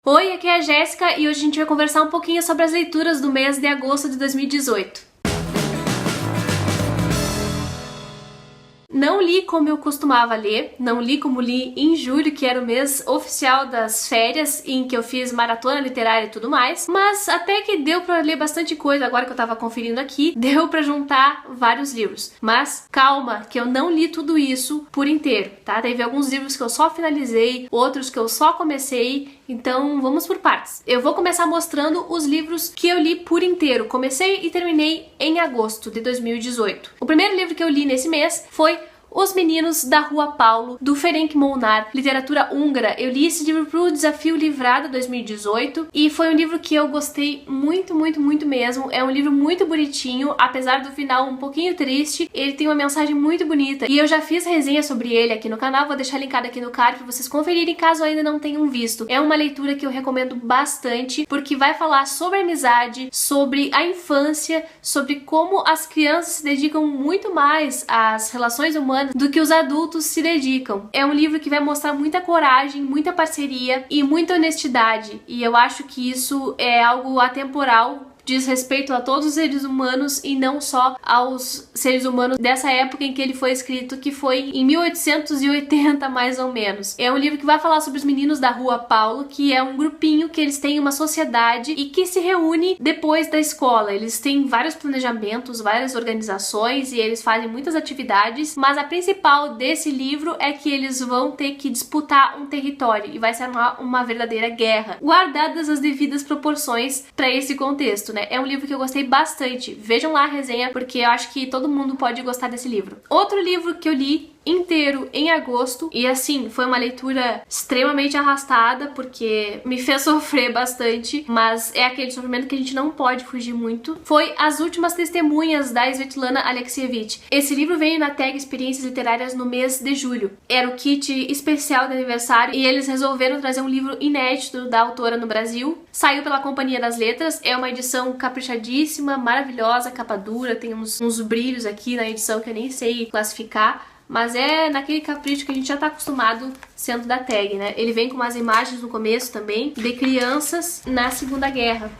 Oi, aqui é a Jéssica e hoje a gente vai conversar um pouquinho sobre as leituras do mês de agosto de 2018. Não li como eu costumava ler, não li como li em julho, que era o mês oficial das férias, em que eu fiz maratona literária e tudo mais, mas até que deu pra ler bastante coisa agora que eu tava conferindo aqui, deu pra juntar vários livros. Mas calma, que eu não li tudo isso por inteiro, tá? Teve alguns livros que eu só finalizei, outros que eu só comecei, então vamos por partes. Eu vou começar mostrando os livros que eu li por inteiro, comecei e terminei em agosto de 2018. O primeiro livro que eu li nesse mês foi Os Meninos da Rua Paulo, do Ferenc Molnár, literatura húngara. Eu li esse livro pro Desafio Livrado 2018 e foi um livro que eu gostei muito mesmo. É um livro muito bonitinho, apesar do final um pouquinho triste. Ele tem uma mensagem muito bonita e eu já fiz resenha sobre ele aqui no canal, vou deixar linkado aqui no card para vocês conferirem caso ainda não tenham visto. É uma leitura que eu recomendo bastante porque vai falar sobre amizade, sobre a infância, sobre como as crianças se dedicam muito mais às relações humanas do que os adultos se dedicam. É um livro que vai mostrar muita coragem, muita parceria e muita honestidade, e eu acho que isso é algo atemporal, diz respeito a todos os seres humanos e não só aos seres humanos dessa época em que ele foi escrito, que foi em 1880 mais ou menos. É um livro que vai falar sobre os meninos da Rua Paulo, que é um grupinho que eles têm uma sociedade e que se reúne depois da escola. Eles têm vários planejamentos, várias organizações e eles fazem muitas atividades, mas a principal desse livro é que eles vão ter que disputar um território e vai ser uma verdadeira guerra, guardadas as devidas proporções para esse contexto. É um livro que eu gostei bastante. Vejam lá a resenha, porque eu acho que todo mundo pode gostar desse livro. Outro livro que eu li inteiro em agosto, e assim, foi uma leitura extremamente arrastada, porque me fez sofrer bastante, mas é aquele sofrimento que a gente não pode fugir muito, foi As Últimas Testemunhas, da Svetlana Alexievich. Esse livro veio na tag Experiências Literárias no mês de julho. Era o kit especial de aniversário, e eles resolveram trazer um livro inédito da autora no Brasil. Saiu pela Companhia das Letras, é uma edição caprichadíssima, maravilhosa, capa dura, tem uns brilhos aqui na edição que eu nem sei classificar, mas é naquele capricho que a gente já tá acostumado sendo da tag, né? Ele vem com umas imagens no começo também de crianças na Segunda Guerra.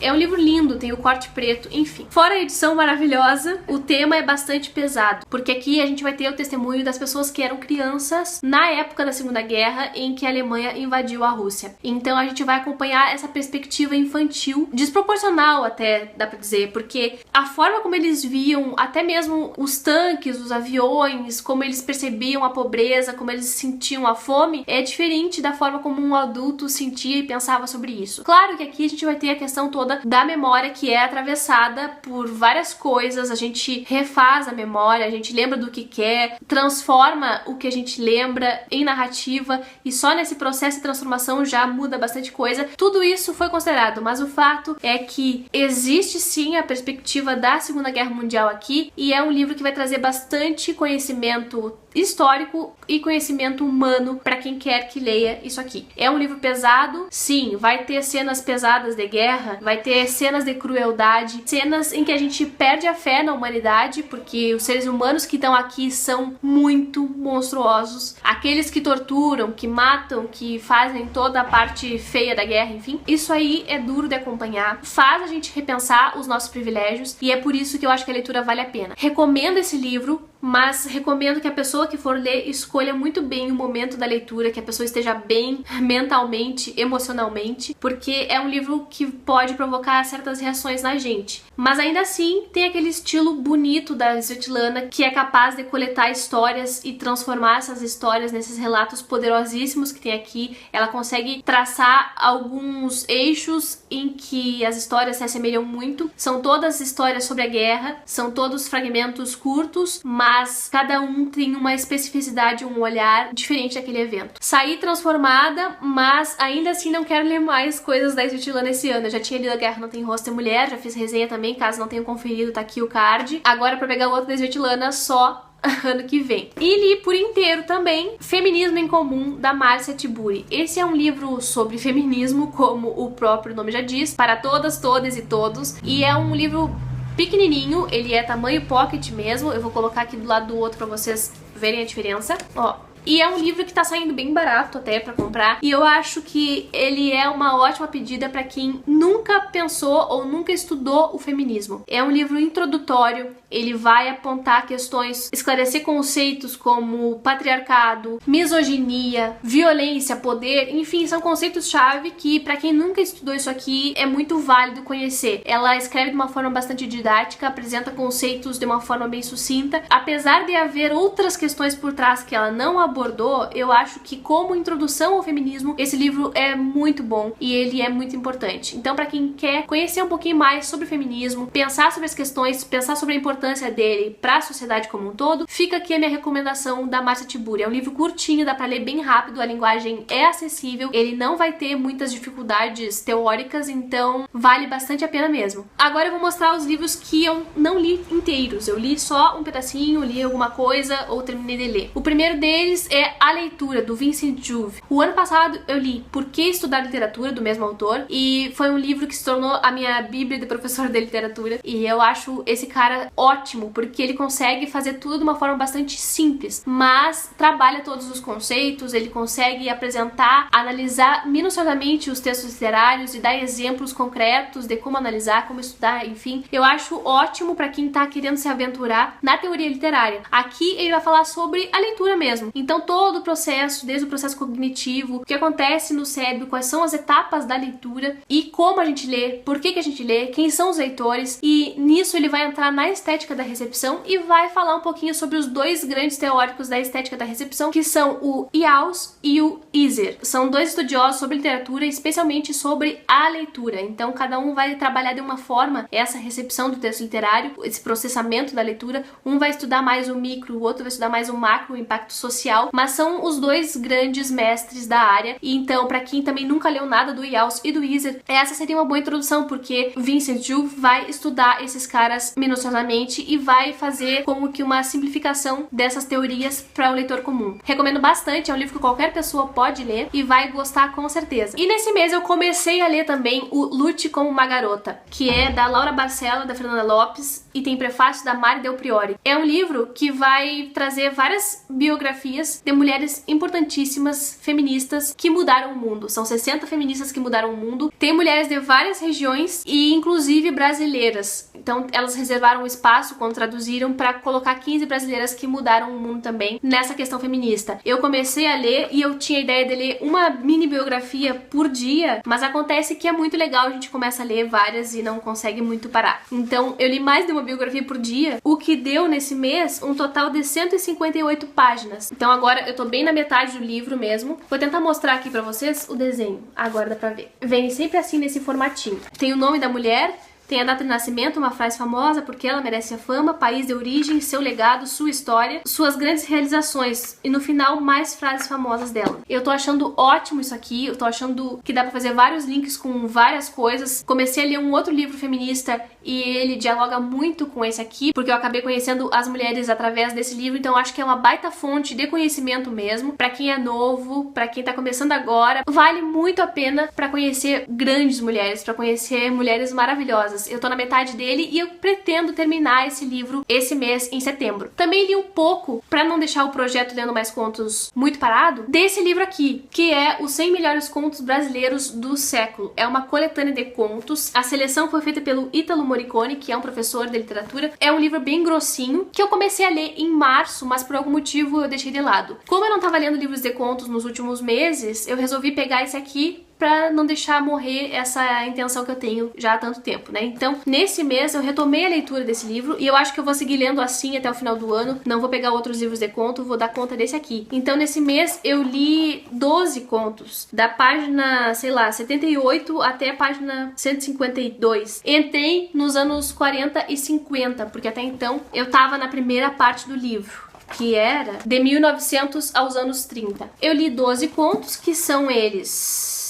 É um livro lindo, tem o corte preto, enfim. Fora a edição maravilhosa, o tema é bastante pesado, porque aqui a gente vai ter o testemunho das pessoas que eram crianças na época da Segunda Guerra, em que a Alemanha invadiu a Rússia. Então a gente vai acompanhar essa perspectiva infantil, desproporcional até, dá pra dizer, porque a forma como eles viam até mesmo os tanques, os aviões, como eles percebiam a pobreza, como eles sentiam a fome, é diferente da forma como um adulto sentia e pensava sobre isso. Claro que aqui a gente vai ter a questão toda da memória, que é atravessada por várias coisas, a gente refaz a memória, a gente lembra do que quer, transforma o que a gente lembra em narrativa, e só nesse processo de transformação já muda bastante coisa. Tudo isso foi considerado, mas o fato é que existe sim a perspectiva da Segunda Guerra Mundial aqui, e é um livro que vai trazer bastante conhecimento histórico e conhecimento humano para quem quer que leia isso aqui. É um livro pesado, sim, vai ter cenas pesadas de guerra, vai ter cenas de crueldade, cenas em que a gente perde a fé na humanidade, porque os seres humanos que estão aqui são muito monstruosos. Aqueles que torturam, que matam, que fazem toda a parte feia da guerra, enfim. Isso aí é duro de acompanhar, faz a gente repensar os nossos privilégios, e é por isso que eu acho que a leitura vale a pena. Recomendo esse livro, mas recomendo que a pessoa que for ler escolha muito bem o momento da leitura, que a pessoa esteja bem mentalmente, emocionalmente, porque é um livro que pode provocar certas reações na gente. Mas ainda assim tem aquele estilo bonito da Svetlana, que é capaz de coletar histórias e transformar essas histórias nesses relatos poderosíssimos que tem aqui. Ela consegue traçar alguns eixos em que as histórias se assemelham muito. São todas histórias sobre a guerra, são todos fragmentos curtos, mas cada um tem uma especificidade, um olhar diferente daquele evento. Saí transformada, mas ainda assim não quero ler mais coisas da Svetlana esse ano. Eu já tinha lido A Guerra Não Tem Rosto de Mulher, já fiz resenha também, caso não tenham conferido, tá aqui o card. Agora pra pegar o outro da Svetlana só ano que vem. E li por inteiro também Feminismo em Comum, da Márcia Tiburi. Esse é um livro sobre feminismo, como o próprio nome já diz, para todas, todes e todos, e é um livro pequenininho, ele é tamanho pocket mesmo. Eu vou colocar aqui do lado do outro pra vocês verem a diferença. Ó, E é um livro que tá saindo bem barato até pra comprar. E eu acho que ele é uma ótima pedida pra quem nunca pensou ou nunca estudou o feminismo. É um livro introdutório, ele vai apontar questões, esclarecer conceitos como patriarcado, misoginia, violência, poder, enfim, são conceitos-chave que pra quem nunca estudou isso aqui é muito válido conhecer. Ela escreve de uma forma bastante didática, apresenta conceitos de uma forma bem sucinta. Apesar de haver outras questões por trás que ela não abordou, eu acho que como introdução ao feminismo, esse livro é muito bom e ele é muito importante. Então, pra quem quer conhecer um pouquinho mais sobre o feminismo, pensar sobre as questões, pensar sobre a importância dele para a sociedade como um todo, fica aqui a minha recomendação da Márcia Tiburi. É um livro curtinho, dá pra ler bem rápido, a linguagem é acessível, ele não vai ter muitas dificuldades teóricas, então vale bastante a pena mesmo. Agora eu vou mostrar os livros que eu não li inteiros, eu li só um pedacinho, li alguma coisa ou terminei de ler. O primeiro deles é A Leitura, do Vincent Juve. O ano passado eu li Por que Estudar Literatura, do mesmo autor, e foi um livro que se tornou a minha bíblia de professor de literatura, e eu acho esse cara ótimo, porque ele consegue fazer tudo de uma forma bastante simples, mas trabalha todos os conceitos, ele consegue apresentar, analisar minuciosamente os textos literários e dar exemplos concretos de como analisar, como estudar, enfim. Eu acho ótimo para quem tá querendo se aventurar na teoria literária. Aqui ele vai falar sobre a leitura mesmo. Então todo o processo, desde o processo cognitivo, o que acontece no cérebro, quais são as etapas da leitura e como a gente lê, por que a gente lê, quem são os leitores, e nisso ele vai entrar na estética da recepção e vai falar um pouquinho sobre os dois grandes teóricos da estética da recepção, que são o Ihaus e o Iser. São dois estudiosos sobre literatura, especialmente sobre a leitura. Então cada um vai trabalhar de uma forma essa recepção do texto literário, esse processamento da leitura. Um vai estudar mais o micro, o outro vai estudar mais o macro, o impacto social, mas são os dois grandes mestres da área. E então, para quem também nunca leu nada do Ihaus e do Iser, essa seria uma boa introdução, porque Vincent Juve vai estudar esses caras minuciosamente e vai fazer como que uma simplificação dessas teorias para o leitor comum. Recomendo bastante, é um livro que qualquer pessoa pode ler e vai gostar com certeza. E nesse mês eu comecei a ler também o Lute como uma Garota, que é da Laura Barcelo, da Fernanda Lopes, e tem prefácio da Mari Del Priori. É um livro que vai trazer várias biografias de mulheres importantíssimas, feministas, que mudaram o mundo. São 60 feministas que mudaram o mundo. Tem mulheres de várias regiões e inclusive brasileiras. Então elas reservaram um espaço quando traduziram para colocar 15 brasileiras que mudaram o mundo também nessa questão feminista. Eu comecei a ler e eu tinha a ideia de ler uma mini biografia por dia, mas acontece que é muito legal, a gente começa a ler várias e não consegue muito parar. Então eu li mais de uma biografia por dia, o que deu nesse mês um total de 158 páginas. Então agora eu tô bem na metade do livro mesmo. Vou tentar mostrar aqui pra vocês o desenho, agora dá pra ver. Vem sempre assim nesse formatinho. Tem o nome da mulher, tem a data de nascimento, uma frase famosa, porque ela merece a fama, país de origem, seu legado, sua história, suas grandes realizações e no final mais frases famosas dela. Eu tô achando ótimo isso aqui, eu tô achando que dá pra fazer vários links com várias coisas. Comecei a ler um outro livro feminista e ele dialoga muito com esse aqui, porque eu acabei conhecendo as mulheres através desse livro, então acho que é uma baita fonte de conhecimento mesmo, pra quem é novo, pra quem tá começando agora. Vale muito a pena pra conhecer grandes mulheres, pra conhecer mulheres maravilhosas. Eu tô na metade dele e eu pretendo terminar esse livro esse mês, em setembro. Também li um pouco, pra não deixar o projeto Lendo Mais Contos muito parado, desse livro aqui, que é Os 100 Melhores Contos Brasileiros do Século. É uma coletânea de contos. A seleção foi feita pelo Ítalo Morricone, que é um professor de literatura. É um livro bem grossinho, que eu comecei a ler em março, mas por algum motivo eu deixei de lado. Como eu não tava lendo livros de contos nos últimos meses, eu resolvi pegar esse aqui pra não deixar morrer essa intenção que eu tenho já há tanto tempo, né? Então, nesse mês eu retomei a leitura desse livro e eu acho que eu vou seguir lendo assim até o final do ano. Não vou pegar outros livros de conto, vou dar conta desse aqui. Então, nesse mês eu li 12 contos, da página, sei lá, 78 até a página 152. Entrei nos anos 40 e 50, porque até então eu tava na primeira parte do livro, que era de 1900 aos anos 30. Eu li 12 contos, que são eles...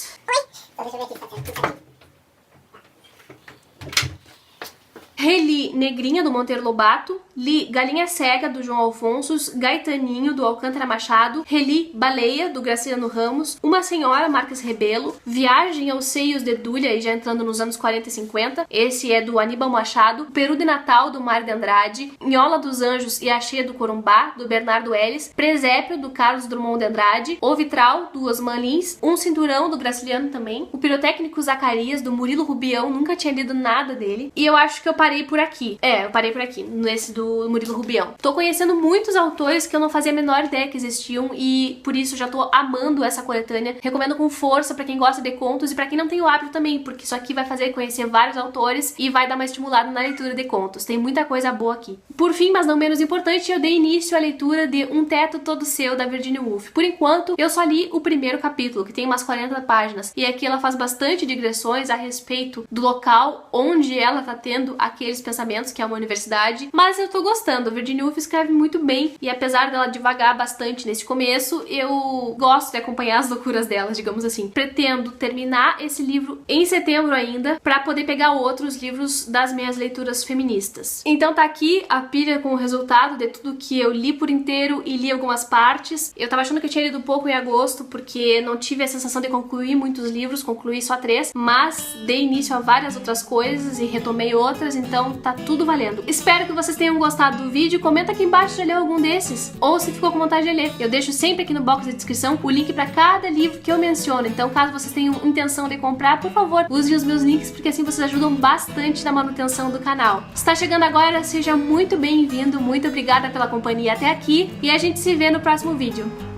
Deixa eu ver aqui, Reli Negrinha, do Monteiro Lobato. Li Galinha Cega, do João Alfonsos. Gaetaninho, do Alcântara Machado. Reli Baleia, do Graciliano Ramos. Uma Senhora, Marques Rebelo. Viagem aos Seios de Dúlia, e já entrando nos anos 40 e 50. Esse é do Aníbal Machado. Peru de Natal, do Mário de Andrade. Nhola dos Anjos e a Cheia do Corumbá, do Bernardo Ellis. Presépio, do Carlos Drummond de Andrade. O Vitral, do Osman Lins. Um Cinturão, do Graciliano também. O Pirotécnico Zacarias, do Murilo Rubião. Nunca tinha lido nada dele. E eu acho que eu parei por aqui. Eu parei por aqui, nesse do Murilo Rubião. Tô conhecendo muitos autores que eu não fazia a menor ideia que existiam e por isso já tô amando essa coletânea. Recomendo com força pra quem gosta de contos e pra quem não tem o hábito também, porque isso aqui vai fazer conhecer vários autores e vai dar uma estimulada na leitura de contos. Tem muita coisa boa aqui. Por fim, mas não menos importante, eu dei início à leitura de Um Teto Todo Seu, da Virginia Woolf. Por enquanto, eu só li o primeiro capítulo, que tem umas 40 páginas, e aqui ela faz bastante digressões a respeito do local onde ela tá tendo aqueles pensamentos, que é uma universidade, mas eu tô gostando. A Virginia Woolf escreve muito bem, e apesar dela devagar bastante nesse começo, eu gosto de acompanhar as loucuras dela, digamos assim. Pretendo terminar esse livro em setembro ainda, pra poder pegar outros livros das minhas leituras feministas. Então tá aqui a pilha com o resultado de tudo que eu li por inteiro e li algumas partes. Eu tava achando que eu tinha lido pouco em agosto, porque não tive a sensação de concluir muitos livros, concluí só 3, mas dei início a várias outras coisas e retomei outras, então tá tudo valendo. Espero que vocês tenham gostado do vídeo. Comenta aqui embaixo se já leu algum desses, ou se ficou com vontade de ler. Eu deixo sempre aqui no box de descrição o link pra cada livro que eu menciono, então caso vocês tenham intenção de comprar, por favor, usem os meus links, porque assim vocês ajudam bastante na manutenção do canal. Se tá chegando agora, seja muito bem-vindo, muito obrigada pela companhia até aqui, e a gente se vê no próximo vídeo.